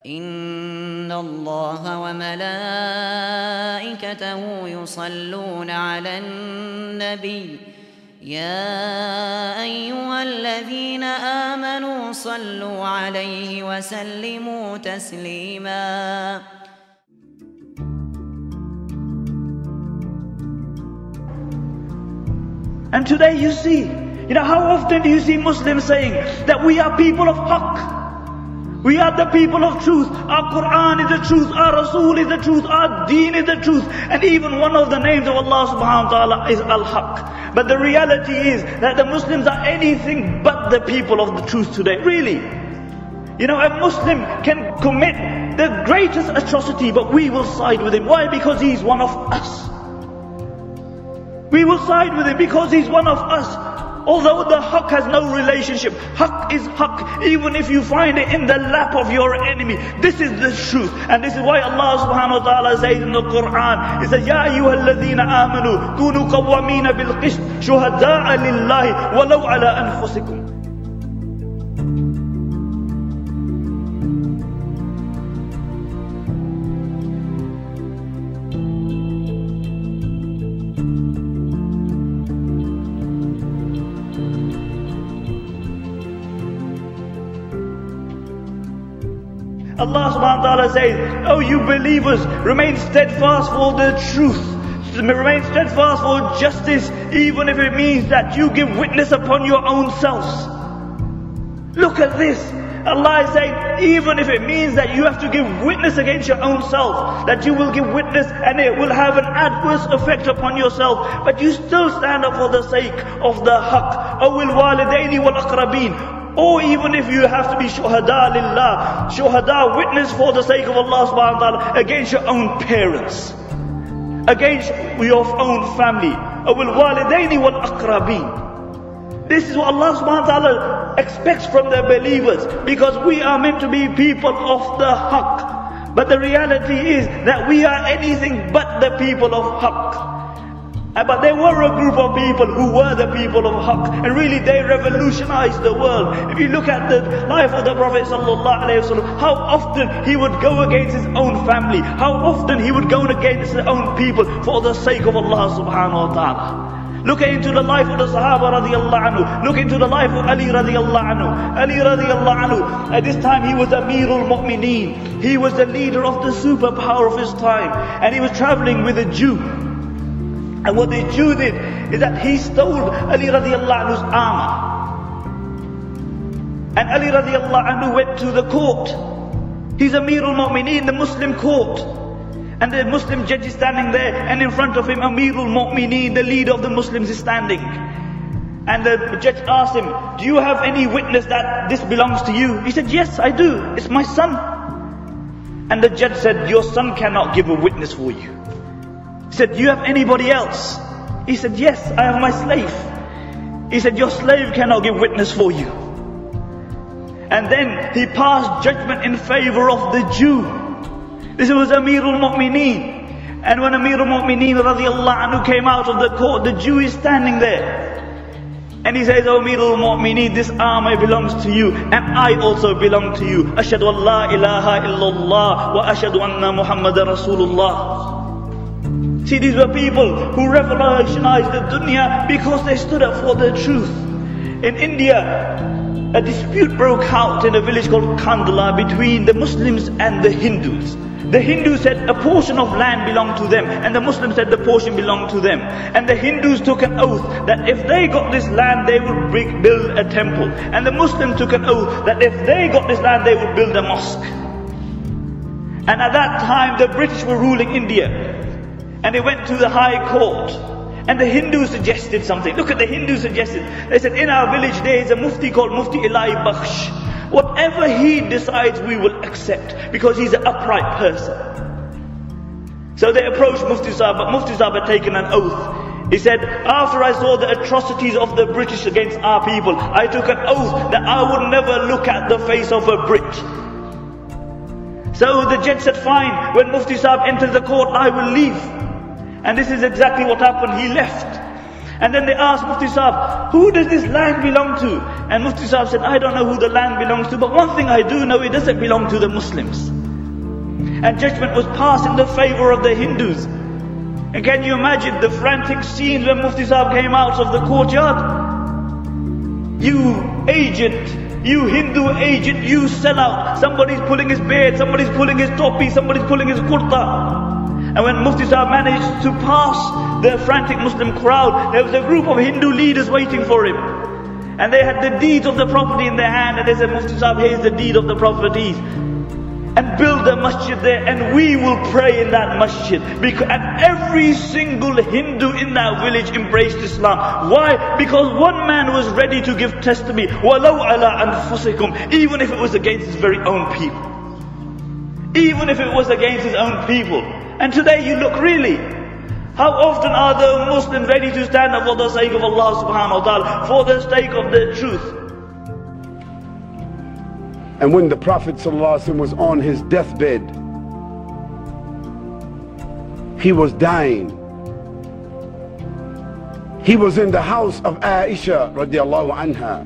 إن الله وملائكته يصلون على النبي يا أيها الذين آمنوا صلوا عليه وسلموا تسليما. And today you see, how often do you see Muslims saying that we are people of haqq? We are the people of truth. Our Quran is the truth. Our Rasul is the truth. Our Deen is the truth. And even one of the names of Allah subhanahu wa ta'ala is Al-Haq. But the reality is that the Muslims are anything but the people of the truth today. Really. A Muslim can commit the greatest atrocity, but we will side with him. Why? Because he's one of us. We will side with him because he's one of us. Although the haqq has no relationship, haqq is haqq, even if you find it in the lap of your enemy. This is the truth. And this is why Allah subhanahu wa ta'ala says in the Quran, He says, Ya ayyuhalladhina amanu, kunu qawwamina bil qist, shuhada'a lillahi, walau ala anfusikum. Allah subhanahu wa ta'ala says, oh you believers, remain steadfast for the truth. Remain steadfast for justice, even if it means that you give witness upon your own selves. Look at this. Allah is saying, even if it means that you have to give witness against your own self, that you will give witness and it will have an adverse effect upon yourself, but you still stand up for the sake of the haqq. Awil walidaini wal aqrabin. Or even if you have to be shuhada lillah, shuhada, witness for the sake of Allah subhanahu wa ta'ala, against your own parents, against your own family. Awil walidaini wal aqrabin. This is what Allah subhanahu wa ta'ala expects from the believers, because we are meant to be people of the haqq. But the reality is that we are anything but the people of haqq. But there were a group of people who were the people of haqq, and really they revolutionized the world. If you look at the life of the Prophet ﷺ, how often he would go against his own family, how often he would go against his own people for the sake of Allah subhanahu wa ta'ala. Look into the life of the Sahaba radiallahu anhu. Look into the life of Ali radiallahu anhu. Ali radiallahu anhu, at this time he was Amirul Mu'mineen. He was the leader of the superpower of his time. And he was traveling with a Jew. And what the Jew did is that he stole Ali radiallahu anhu's armor. And Ali radiallahu anhu went to the court. He's Amirul Mu'mineen, the Muslim court. And the Muslim judge is standing there, and in front of him Amirul Mu'mineen, the leader of the Muslims, is standing. And the judge asked him, do you have any witness that this belongs to you? He said, yes, I do. It's my son. And the judge said, your son cannot give a witness for you. He said, do you have anybody else? He said, yes, I have my slave. He said, your slave cannot give witness for you. And then he passed judgment in favor of the Jew. This was Amirul Mu'mineen. And when Amirul Mu'mineen radiallahu anhu came out of the court, the Jew is standing there. And he says, oh Amirul Mu'mineen, this armor belongs to you, and I also belong to you. Ashhadu an la ilaha illa Allah wa ashhadu anna Muhammadan Rasulullah. See, these were people who revolutionized the dunya because they stood up for the truth. In India, a dispute broke out in a village called Kandla between the Muslims and the Hindus. The Hindus said a portion of land belonged to them, and the Muslims said the portion belonged to them. And the Hindus took an oath that if they got this land, they would build a temple. And the Muslims took an oath that if they got this land, they would build a mosque. And at that time, the British were ruling India. And they went to the high court. And the Hindus suggested something. Look at the Hindus suggested. They said, in our village there is a mufti called Mufti Ilahi Bakhsh. Whatever he decides, we will accept, because he's an upright person. So they approached Mufti Sahib, but Mufti Sahib had taken an oath. He said, after I saw the atrocities of the British against our people, I took an oath that I would never look at the face of a Brit. So the judge said, fine, when Mufti Sahib entered the court, I will leave. And this is exactly what happened. He left. And then they asked Mufti Sahib, who does this land belong to? And Mufti Sahib said, I don't know who the land belongs to, but one thing I do know, it doesn't belong to the Muslims. And judgment was passed in the favor of the Hindus. And can you imagine the frantic scenes when Mufti Sahib came out of the courtyard? You agent, you Hindu agent, you sell out. Somebody's pulling his beard, somebody's pulling his topi, somebody's pulling his kurta. And when Mufti Sahib managed to pass the frantic Muslim crowd, there was a group of Hindu leaders waiting for him. And they had the deeds of the property in their hand, and they said, Mufti Sahib, here's the deed of the properties. And build a masjid there, and we will pray in that masjid. And every single Hindu in that village embraced Islam. Why? Because one man was ready to give testimony, وَلَوْ عَلَىٰ أَنفُسِكُمْ, even if it was against his very own people. Even if it was against his own people. And today you look really, how often are the Muslims ready to stand up for the sake of Allah subhanahu wa ta'ala, for the sake of the truth? And when the Prophet ﷺ was on his deathbed, he was dying. He was in the house of Aisha radiallahu anha.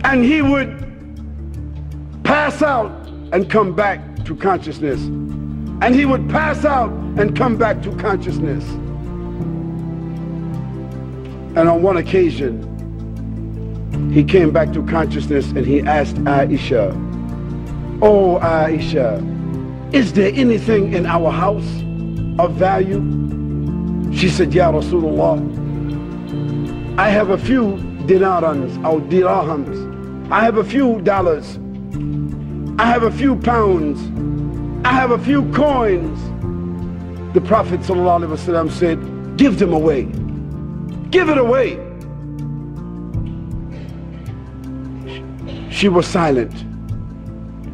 And he would pass out and come back to consciousness. And he would pass out and come back to consciousness. And on one occasion, he came back to consciousness and he asked Aisha, "Oh Aisha, is there anything in our house of value?" She said, "Ya Rasulullah, I have a few dinarans or dirhams. I have a few dollars. I have a few pounds. I have a few coins." The Prophet ﷺ said, "Give them away. Give it away." She was silent,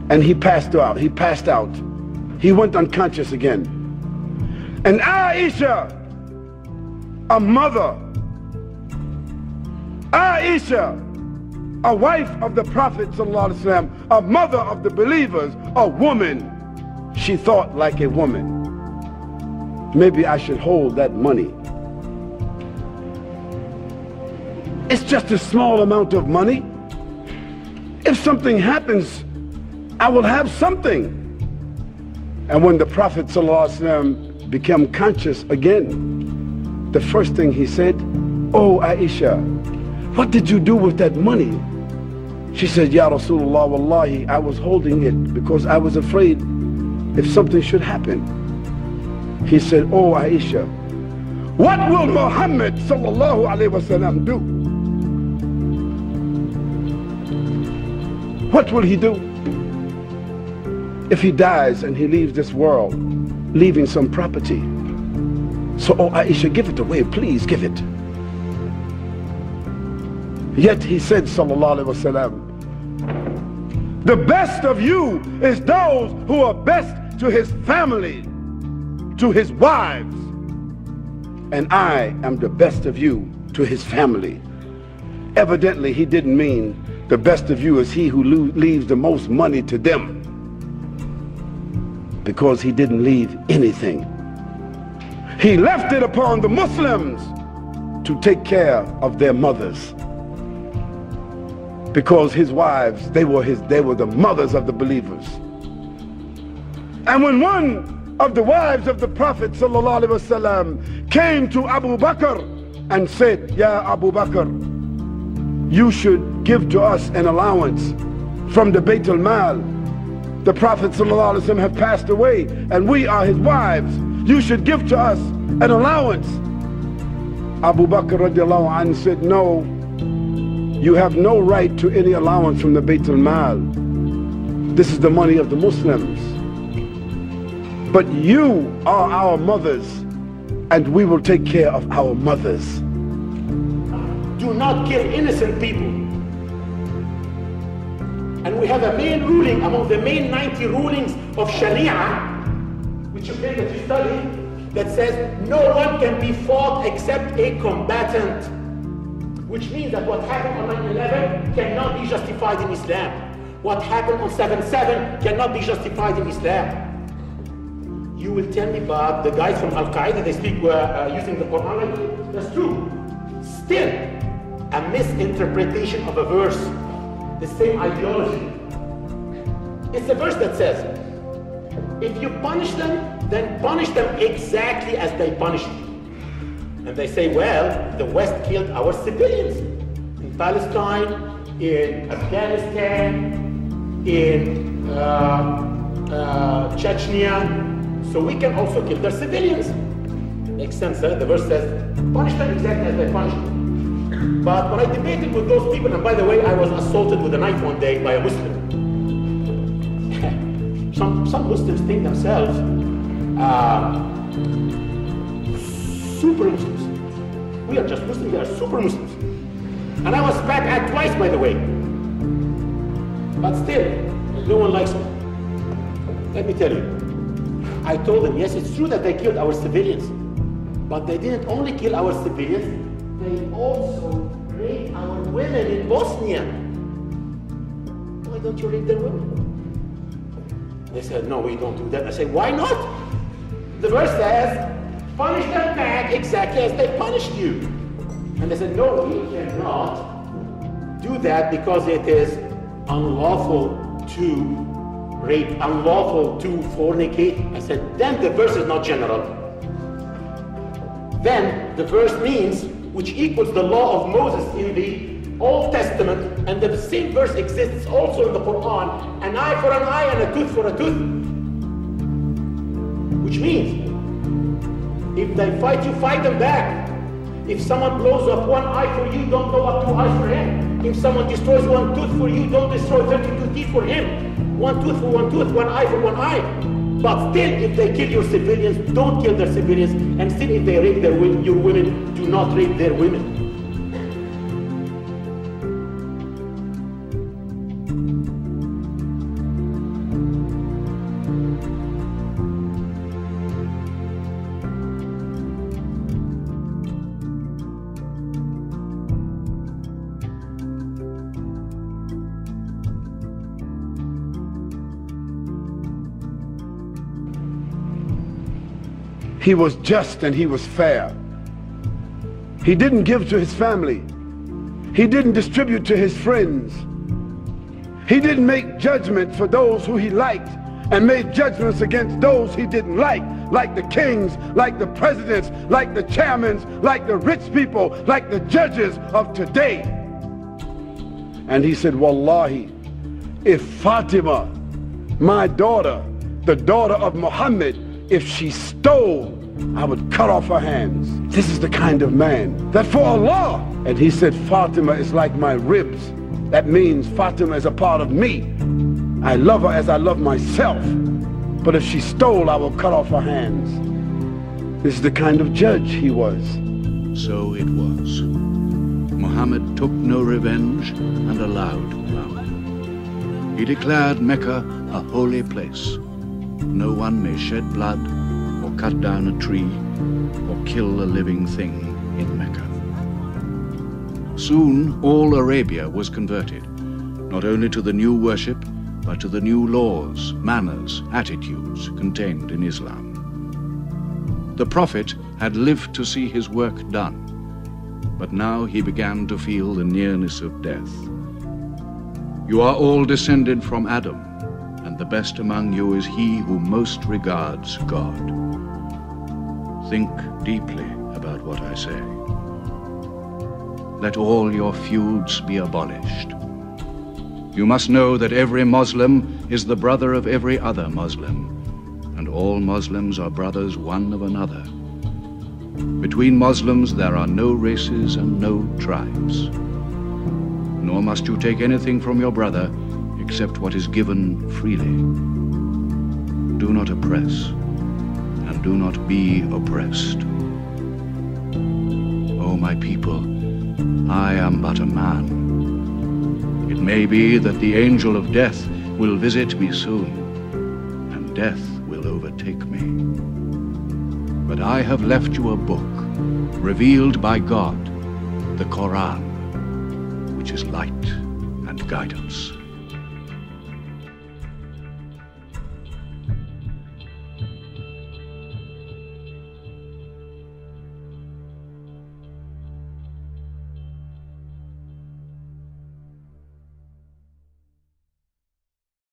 and he passed out. He passed out. He went unconscious again. And Aisha, a mother, Aisha, a wife of the Prophet ﷺ, a mother of the believers, a woman, she thought like a woman. Maybe I should hold that money. It's just a small amount of money. If something happens, I will have something. And when the Prophet ﷺ became conscious again, the first thing he said, "Oh Aisha, what did you do with that money?" She said, "Ya Rasulullah, wallahi, I was holding it because I was afraid if something should happen." He said, "Oh Aisha, what will Muhammad sallallahu alaihi wasallam do? What will he do if he dies and he leaves this world, leaving some property? So, oh Aisha, give it away, please give it." Yet he said, sallallahu alaihi wasallam, "The best of you is those who are best to his family, to his wives, and I am the best of you to his family." Evidently, he didn't mean the best of you is he who leaves the most money to them, because he didn't leave anything. He left it upon the Muslims to take care of their mothers, because his wives, they were the mothers of the believers. And when one of the wives of the Prophet ﷺ came to Abu Bakr and said, "Ya Abu Bakr, you should give to us an allowance from the Bayt al-Mal. The Prophet ﷺ have passed away and we are his wives. You should give to us an allowance." Abu Bakr radiallahu anhu said, "No, you have no right to any allowance from the Bayt al-Mal. This is the money of the Muslims. But you are our mothers and we will take care of our mothers." Do not kill innocent people. And we have a main ruling among the main 90 rulings of Sharia, which you claim that you study, that says no one can be fought except a combatant. Which means that what happened on 9/11 cannot be justified in Islam. What happened on 7/7 cannot be justified in Islam. You will tell me about the guys from Al-Qaeda, they speak using the Quran. That's true. Still, a misinterpretation of a verse, the same ideology, It's a verse that says, if you punish them, then punish them exactly as they punished you. And they say, well, the West killed our civilians in Palestine, in Afghanistan, in Chechnya, so we can also kill their civilians. Makes sense, huh? The verse says, punish them exactly as they punished you. But when I debated with those people, and by the way, I was assaulted with a knife one day by a Muslim. Some Muslims think themselves super Muslims. We are just Muslims, they are super Muslims. And I was spat at twice, by the way. But still, no one likes me. Let me tell you. I told them, yes, it's true that they killed our civilians. But they didn't only kill our civilians, they also raped our women in Bosnia. Why don't you rape their women? They said, no, we don't do that. I said, why not? The verse says, punish them back exactly as they punished you. And they said, no, we cannot do that because it is unlawful to rape, unlawful to fornicate. I said, then the verse is not general. Then the verse means, which equals the law of Moses in the Old Testament, and the same verse exists also in the Quran, an eye for an eye and a tooth for a tooth. Which means, if they fight you, fight them back. If someone blows up one eye for you, don't blow up two eyes for him. If someone destroys one tooth for you, don't destroy 32 teeth for him. One tooth for one tooth, one eye for one eye. But still, if they kill your civilians, don't kill their civilians. And still, if they rape your women, do not rape their women. He was just and he was fair. He didn't give to his family. He didn't distribute to his friends. He didn't make judgment for those who he liked and made judgments against those he didn't like the kings, like the presidents, like the chairmen, like the rich people, like the judges of today. And he said, wallahi, if Fatima, my daughter, the daughter of Muhammad, if she stole, I would cut off her hands. This is the kind of man that for Allah. And he said, Fatima is like my ribs. That means Fatima is a part of me. I love her as I love myself. But if she stole, I will cut off her hands. This is the kind of judge he was. So it was. Muhammad took no revenge and allowed blood. He declared Mecca a holy place. No one may shed blood, or cut down a tree, or kill a living thing in Mecca. Soon all Arabia was converted, not only to the new worship, but to the new laws, manners, attitudes contained in Islam. The Prophet had lived to see his work done, but now he began to feel the nearness of death. You are all descended from Adam, and the best among you is he who most regards God. Think deeply about what I say. Let all your feuds be abolished. You must know that every Muslim is the brother of every other Muslim, and all Muslims are brothers one of another. Between Muslims there are no races and no tribes. Nor must you take anything from your brother except what is given freely. Do not oppress, and do not be oppressed. O my people, I am but a man. It may be that the angel of death will visit me soon, and death will overtake me. But I have left you a book, revealed by God, the Quran, which is light and guidance.